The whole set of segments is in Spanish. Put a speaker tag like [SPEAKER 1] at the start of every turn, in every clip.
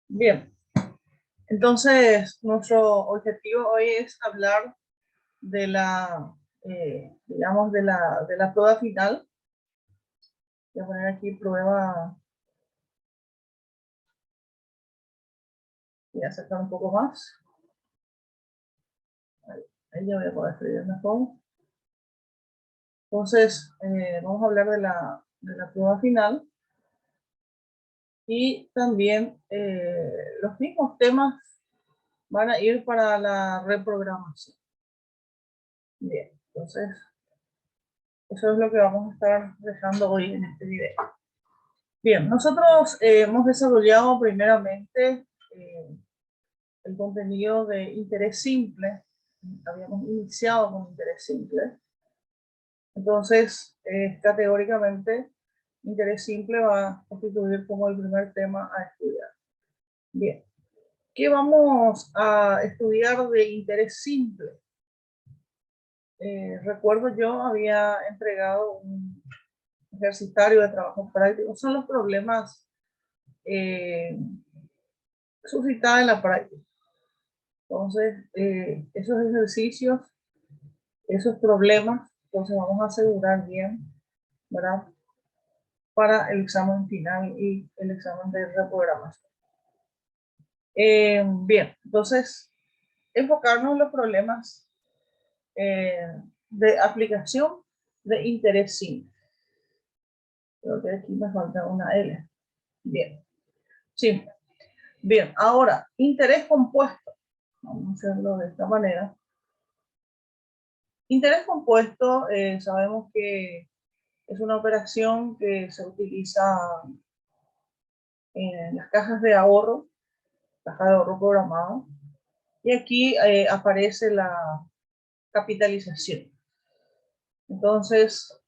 [SPEAKER 1] Bien, entonces nuestro objetivo hoy es hablar de digamos, de la prueba final. Voy a poner aquí prueba, voy a acercar un poco más. Ahí ya voy a poder escribir mejor. Entonces, vamos a hablar de la prueba final y también los mismos temas van a ir para la reprogramación. Bien, entonces, eso es lo que vamos a estar dejando hoy en este video. Bien, nosotros hemos desarrollado primeramente el contenido de interés simple. Habíamos iniciado con interés simple. Entonces, categóricamente, interés simple va a constituir como el primer tema a estudiar. Bien, ¿qué vamos a estudiar de interés simple? Recuerdo yo había entregado un ejercitario de trabajo práctico. Son los problemas suscitados en la práctica. Entonces, esos ejercicios, esos problemas, entonces vamos a asegurar bien, ¿verdad? Para el examen final y el examen de reprogramación. Bien, entonces, enfocarnos en los problemas de aplicación de interés simple. Creo que aquí me falta una L. Bien, simple. Bien, ahora, interés compuesto. Vamos a hacerlo de esta manera. Interés compuesto, sabemos que es una operación que se utiliza en las cajas de ahorro, caja de ahorro programado, y aquí aparece la capitalización. Entonces,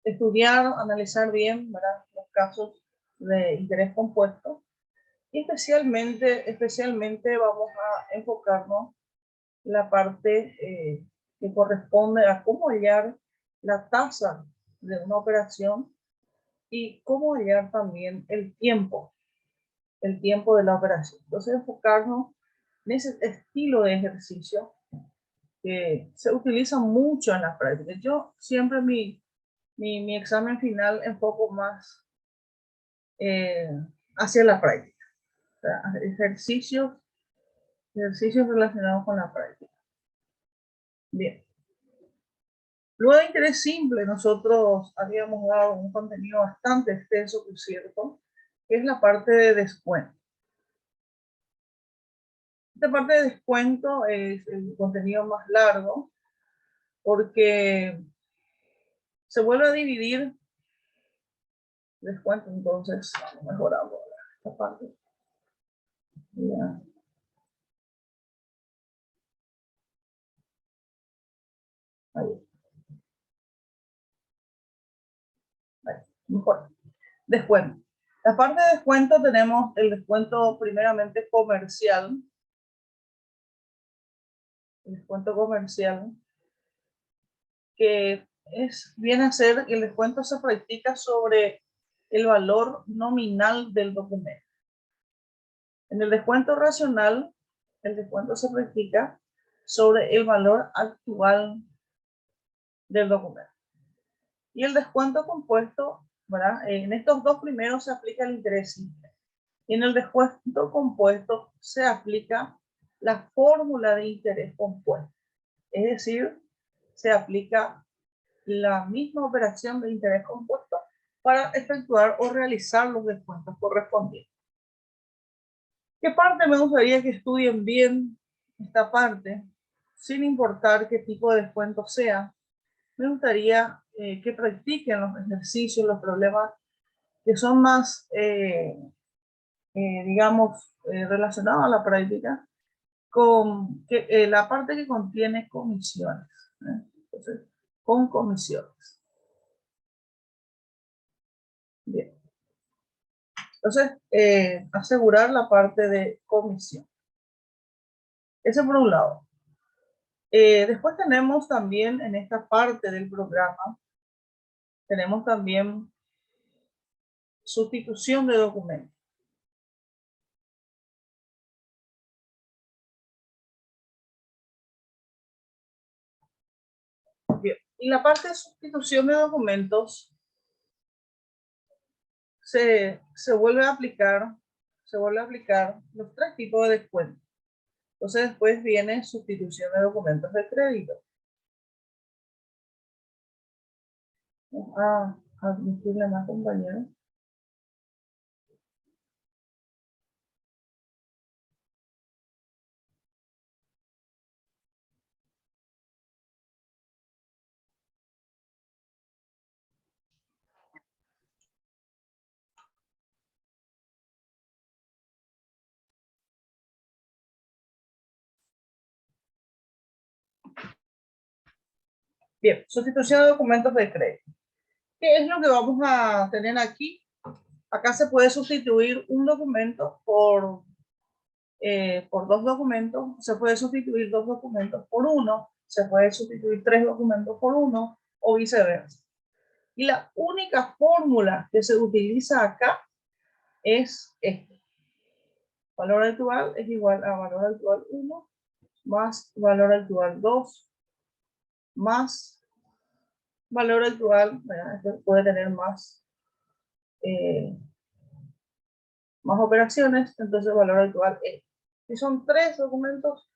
[SPEAKER 1] estudiar, analizar bien, ¿verdad?, los casos de interés compuesto, y especialmente vamos a enfocarnos en la parte que corresponde a cómo hallar la tasa de una operación y cómo hallar también el tiempo de la operación. Entonces, enfocarnos en ese estilo de ejercicio que se utiliza mucho en la práctica. Yo siempre mi examen final enfoco más hacia la práctica. O sea, ejercicios relacionados con la práctica. Bien. Luego de interés simple, nosotros habíamos dado un contenido bastante extenso, por cierto, que es la parte de descuento. Esta parte de descuento es el contenido más largo porque se vuelve a dividir descuento, entonces mejoramos esta parte. Ya. Ahí, ahí, mejor. Descuento. La parte de descuento tenemos el descuento primeramente comercial. El descuento comercial que viene a ser el descuento se practica sobre el valor nominal del documento. En el descuento racional, el descuento se practica sobre el valor actual del documento. Y el descuento compuesto, ¿verdad? En estos dos primeros se aplica el interés simple. Y en el descuento compuesto se aplica la fórmula de interés compuesto. Es decir, se aplica la misma operación de interés compuesto para efectuar o realizar los descuentos correspondientes. ¿Qué parte me gustaría que estudien bien esta parte? Sin importar qué tipo de descuento sea, me gustaría que practiquen los ejercicios, los problemas que son más, digamos, relacionados a la práctica, con la parte que contiene comisiones. Entonces, con comisiones. Bien. Entonces, asegurar la parte de comisión. Ese por un lado. Después tenemos también en esta parte del programa, tenemos también sustitución de documentos. Y la parte de sustitución de documentos se vuelve a aplicar los tres tipos de descuento. Entonces después viene sustitución de documentos de crédito. Vamos a admitirle más compañeros. Bien, sustitución de documentos de crédito. ¿Qué es lo que vamos a tener aquí? Acá se puede sustituir un documento por dos documentos, se puede sustituir dos documentos por uno, se puede sustituir tres documentos por uno o viceversa. Y la única fórmula que se utiliza acá es esta. Valor actual es igual a valor actual 1 más valor actual 2 más valor actual, puede tener más operaciones, entonces valor actual es. Si son tres documentos,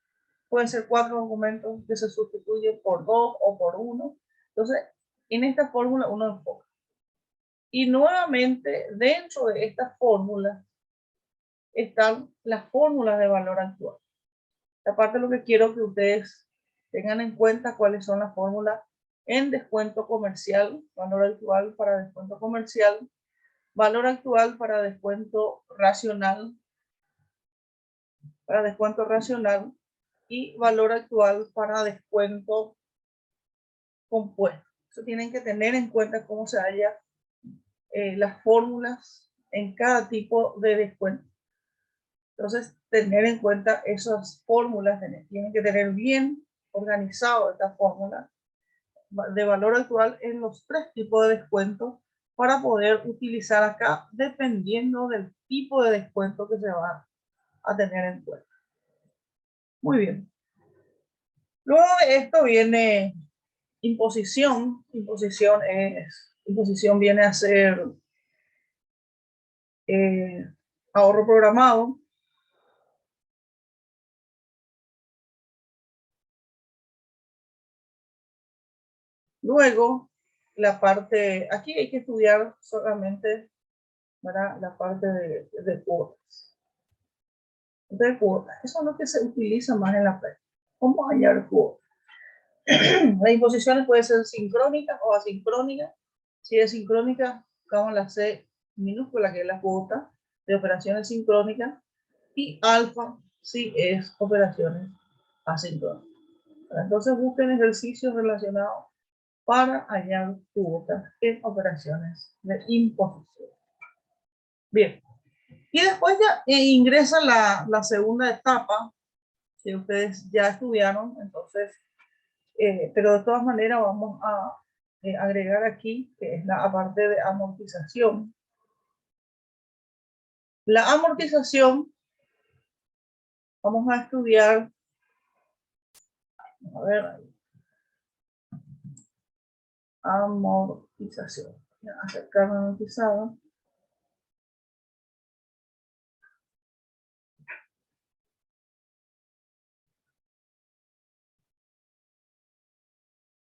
[SPEAKER 1] pueden ser cuatro documentos que se sustituyen por dos o por uno. Entonces, en esta fórmula uno enfoca. Y nuevamente, dentro de esta fórmula están las fórmulas de valor actual. Aparte, lo que quiero que ustedes tengan en cuenta cuáles son las fórmulas en descuento comercial, valor actual para descuento comercial, valor actual para descuento racional, y valor actual para descuento compuesto. Eso tienen que tener en cuenta cómo se hallan las fórmulas en cada tipo de descuento. Entonces, tener en cuenta esas fórmulas, tienen que tener bien organizado esta fórmula de valor actual en los tres tipos de descuento para poder utilizar acá dependiendo del tipo de descuento que se va a tener en cuenta. Muy bien. Luego de esto viene imposición. Imposición viene a ser ahorro programado. Luego, la parte, aquí hay que estudiar solamente para la parte de cuotas. De cuotas, eso es lo que se utiliza más en la práctica. ¿Cómo hallar cuotas? Las imposiciones pueden ser sincrónicas o asincrónicas. Si es sincrónica, buscamos la C minúscula, que es la cuota de operaciones sincrónicas, y alfa si es operaciones asincrónicas. Entonces busquen ejercicios relacionados para hallar cuotas en operaciones de imposición. Bien, y después ya ingresa la segunda etapa que ustedes ya estudiaron, entonces, pero de todas maneras vamos a agregar aquí, que es la parte de amortización. La amortización, vamos a estudiar, a ver, amortización, acercar amortizado.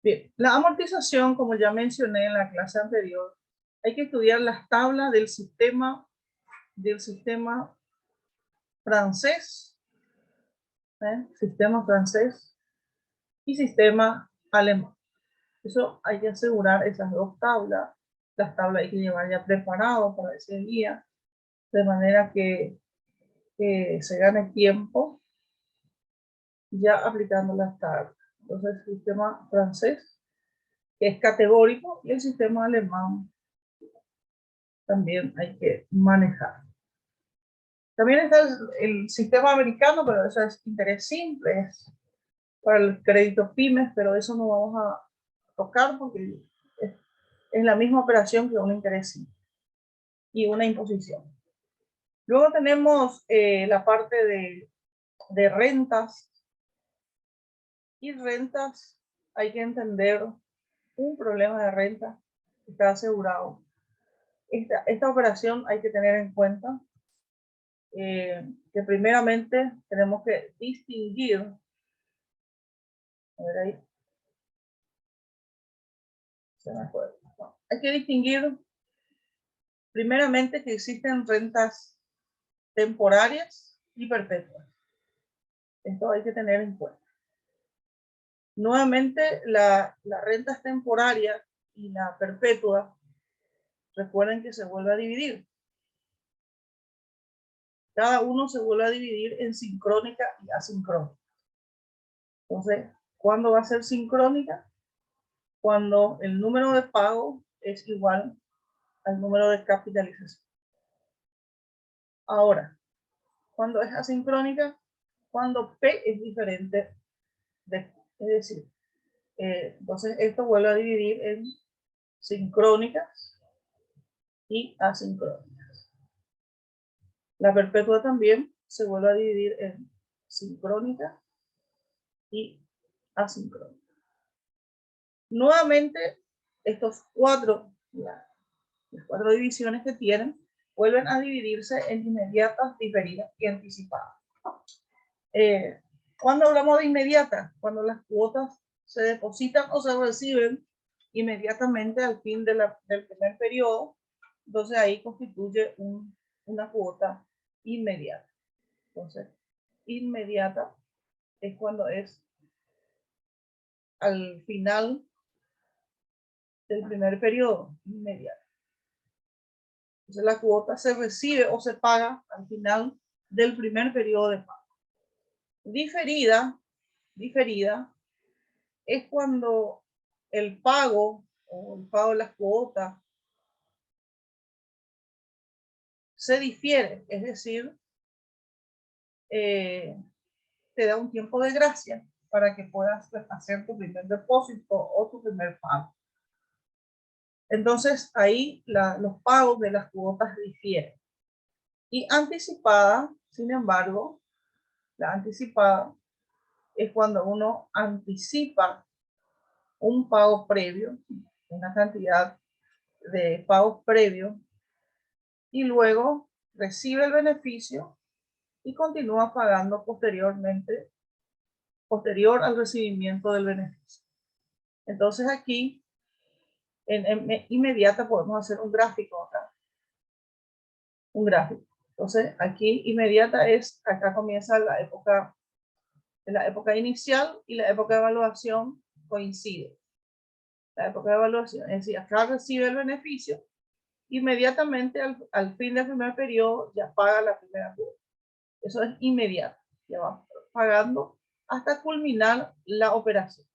[SPEAKER 1] Bien, la amortización, como ya mencioné en la clase anterior, hay que estudiar las tablas del sistema francés, sistema francés y sistema alemán. Eso hay que asegurar esas dos tablas. Las tablas hay que llevar ya preparadas para ese día, de manera que se gane tiempo ya aplicando las tablas. Entonces, el sistema francés, que es categórico, y el sistema alemán también hay que manejar. También está el sistema americano, pero eso es interés simple, es para el crédito pymes, pero eso no vamos a tocar porque es la misma operación que un interés simple y una imposición. Luego tenemos la parte de rentas. Y rentas hay que entender un problema de renta, está asegurado. Esta operación hay que tener en cuenta que primeramente tenemos que distinguir, a ver ahí, se me fue. No, hay que distinguir primeramente que existen rentas temporarias y perpetuas. Esto hay que tener en cuenta. Nuevamente, las rentas temporarias y la perpetua, recuerden que se vuelve a dividir. Cada uno se vuelve a dividir en sincrónica y asincrónica. Entonces, ¿cuándo va a ser sincrónica? Cuando el número de pago es igual al número de capitalización. Ahora, cuando es asincrónica, cuando P es diferente de Q. Es decir, entonces esto vuelve a dividir en sincrónicas y asincrónicas. La perpetua también se vuelve a dividir en sincrónica y asincrónica. Nuevamente, las cuatro divisiones que tienen vuelven a dividirse en inmediatas, diferidas y anticipadas. Cuando hablamos de inmediata, cuando las cuotas se depositan o se reciben inmediatamente al fin del primer periodo, entonces ahí constituye una cuota inmediata. Entonces, inmediata es cuando es al final del primer periodo, inmediata. Entonces la cuota se recibe o se paga al final del primer periodo de pago. Diferida es cuando el pago o el pago de las cuotas se difiere, es decir, te da un tiempo de gracia para que puedas hacer tu primer depósito o tu primer pago. Entonces ahí los pagos de las cuotas difieren. Y anticipada, sin embargo, la anticipada es cuando uno anticipa un pago previo, una cantidad de pagos previos, y luego recibe el beneficio y continúa pagando posterior al recibimiento del beneficio. Entonces aquí, en inmediata, podemos hacer un gráfico acá. Un gráfico. Entonces aquí inmediata acá comienza la época inicial y la época de evaluación coincide. La época de evaluación, es decir, acá recibe el beneficio, inmediatamente al fin del primer periodo ya paga la primera cuota. Eso es inmediato, ya va pagando hasta culminar la operación.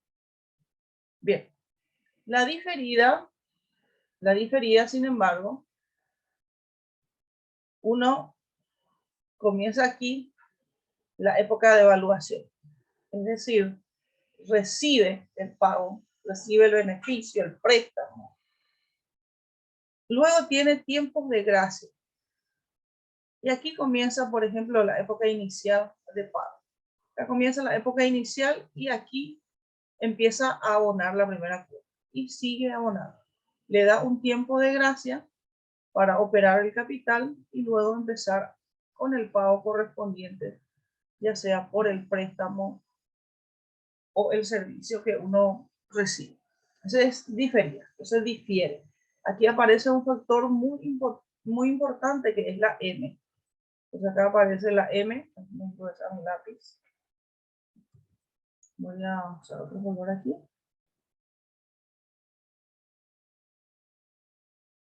[SPEAKER 1] Bien, la diferida, sin embargo, uno comienza aquí la época de evaluación, es decir, recibe el pago, recibe el beneficio, el préstamo. Luego tiene tiempos de gracia. Y aquí comienza, por ejemplo, la época inicial de pago. Acá comienza la época inicial y aquí empieza a abonar la primera cuota y sigue abonando. Le da un tiempo de gracia para operar el capital y luego empezar con el pago correspondiente, ya sea por el préstamo o el servicio que uno recibe. Entonces es diferida, entonces difiere. Aquí aparece un factor muy importante que es la M. Entonces acá aparece la M, voy a usar un lápiz. Voy a usar otro color aquí.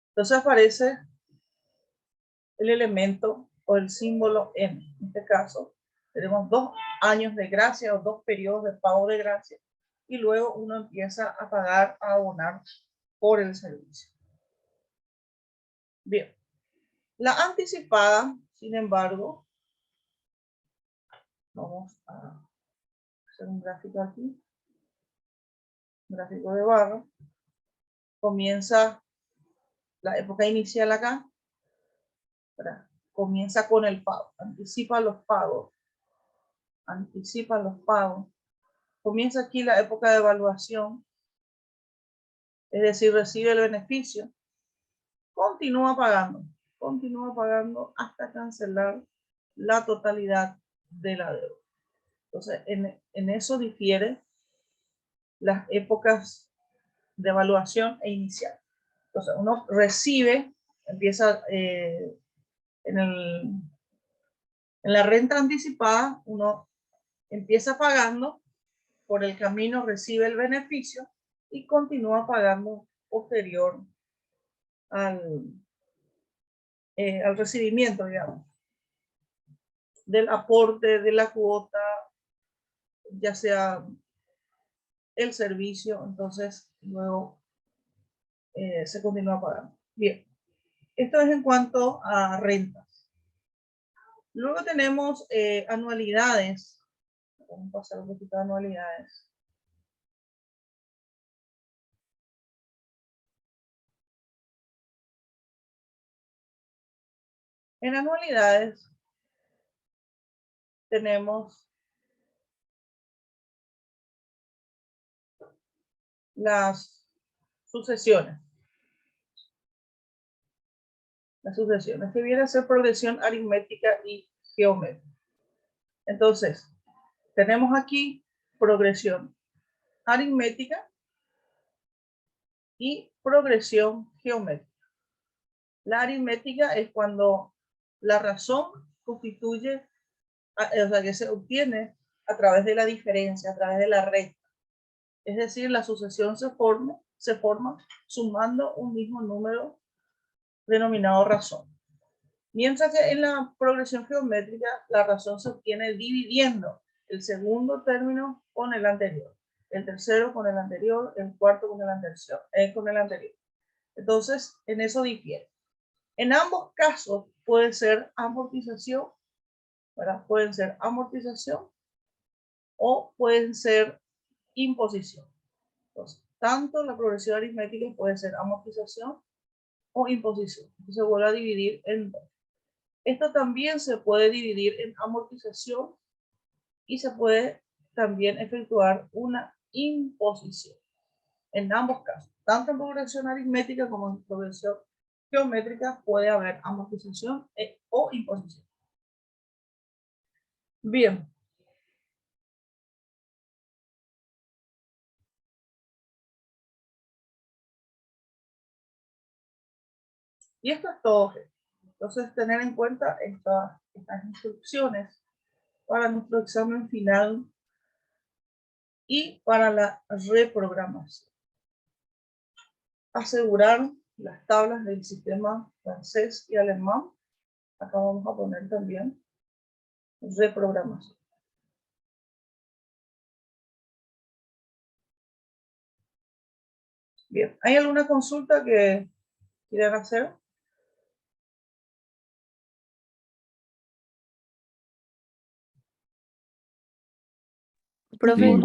[SPEAKER 1] Entonces aparece el elemento o el símbolo M. En este caso, tenemos 2 años de gracia o 2 periodos de pago de gracia y luego uno empieza a pagar, a abonar por el servicio. Bien, la anticipada, sin embargo, vamos a hacer un gráfico aquí, un gráfico de barra, comienza la época inicial acá, ¿verdad? Comienza con el pago, anticipa los pagos, comienza aquí la época de evaluación es decir, recibe el beneficio, continúa pagando hasta cancelar la totalidad de la deuda. Entonces, en eso difiere las épocas de evaluación e inicial. Entonces, uno recibe, empieza en la renta anticipada, uno empieza pagando, por el camino recibe el beneficio y continúa pagando posterior al recibimiento, digamos, del aporte, de la cuota, ya sea el servicio, entonces luego se continúa pagando. Bien, esto es en cuanto a rentas. Luego tenemos anualidades. Vamos a pasar un poquito de anualidades. En anualidades tenemos las sucesiones. Las sucesiones que viene a ser progresión aritmética y geométrica. Entonces, tenemos aquí progresión aritmética y progresión geométrica. La aritmética es cuando la razón constituye, o sea, que se obtiene a través de la diferencia, a través de la resta. Es decir, la sucesión se forma sumando un mismo número denominado razón. Mientras que en la progresión geométrica, la razón se obtiene dividiendo el segundo término con el anterior, el tercero con el anterior, el cuarto con el anterior. Entonces, en eso difiere. En ambos casos puede ser amortización, ¿verdad? Pueden ser amortización o pueden ser imposición. Entonces, tanto la progresión aritmética puede ser amortización o imposición. Entonces, se vuelve a dividir en dos. Esto también se puede dividir en amortización y se puede también efectuar una imposición. En ambos casos, tanto en progresión aritmética como en progresión geométrica puede haber amortización o imposición. Bien. Y esto es todo. Entonces, tener en cuenta estas instrucciones para nuestro examen final y para la reprogramación. Asegurar las tablas del sistema francés y alemán. Acá vamos a poner también reprogramación. Bien, ¿hay alguna consulta que quieran hacer?
[SPEAKER 2] Profe,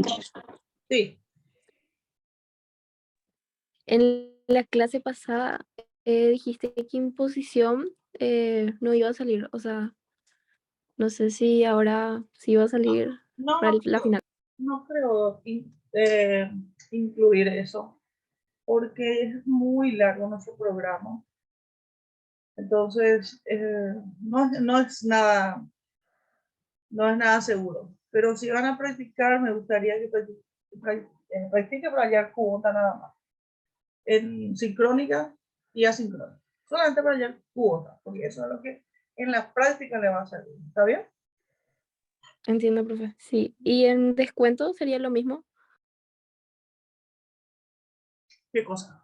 [SPEAKER 1] Sí.
[SPEAKER 2] en la clase pasada dijiste que imposición no iba a salir, o sea, no sé si ahora sí va a salir para la final.
[SPEAKER 1] No creo incluir eso, porque es muy largo nuestro programa. Entonces, no es nada seguro. Pero si van a practicar, me gustaría que practique para hallar cuota nada más. En sincrónica y asincrónica. Solamente para hallar cuota, porque eso es lo que en la práctica le va a servir. ¿Está bien?
[SPEAKER 2] Entiendo, profe. Sí. ¿Y en descuento sería lo mismo?
[SPEAKER 1] ¿Qué cosa?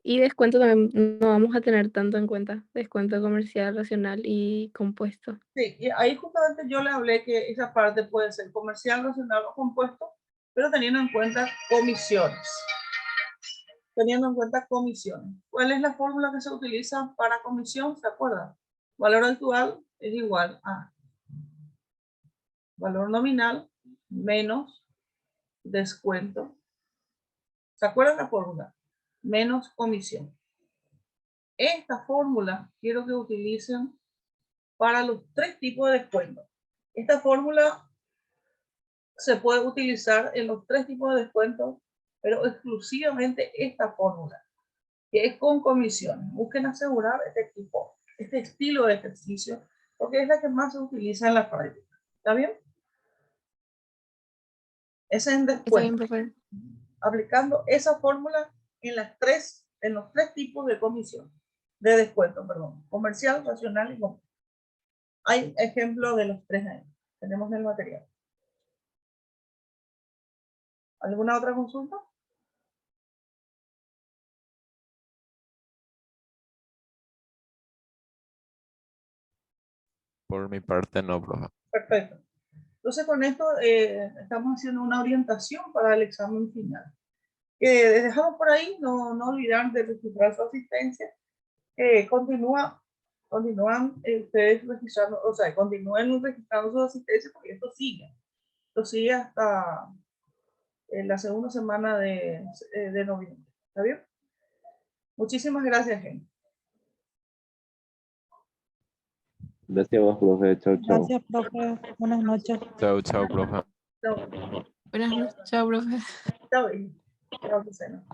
[SPEAKER 2] Y descuento también no vamos a tener tanto en cuenta. Descuento comercial, racional y compuesto.
[SPEAKER 1] Sí, y ahí justamente yo le hablé que esa parte puede ser comercial, racional o compuesto, pero teniendo en cuenta comisiones. ¿Cuál es la fórmula que se utiliza para comisión? ¿Se acuerdan? Valor actual es igual a valor nominal menos descuento. ¿Se acuerdan la fórmula? Menos comisión. Esta fórmula quiero que utilicen para los tres tipos de descuento. Esta fórmula se puede utilizar en los tres tipos de descuentos pero exclusivamente esta fórmula, que es con comisiones. Busquen asegurar este tipo, este estilo de ejercicio, porque es la que más se utiliza en la práctica. ¿Está bien? Ese es en
[SPEAKER 2] Está bien,
[SPEAKER 1] descuento.
[SPEAKER 2] profe.
[SPEAKER 1] Aplicando esa fórmula en los tres tipos de comisión, de descuento, perdón, comercial, racional y comercial. Hay ejemplos de los tres ahí. Tenemos en el material. ¿Alguna otra consulta?
[SPEAKER 3] Por mi parte no, profe.
[SPEAKER 1] Perfecto. Entonces con esto estamos haciendo una orientación para el examen final. Dejamos por ahí, no olvidar de registrar su asistencia. Continúan ustedes registrando, o sea, continúen registrando su asistencia porque esto sigue hasta la segunda semana de noviembre. ¿Está bien? Muchísimas gracias, gente.
[SPEAKER 4] Gracias a vos, profe. Chau, chau.
[SPEAKER 5] Gracias, profe. Buenas noches.
[SPEAKER 3] Chao, chao, profe.
[SPEAKER 1] Chao.
[SPEAKER 2] Buenas noches. Chao, profe.
[SPEAKER 1] Chao. Chao, Lucena.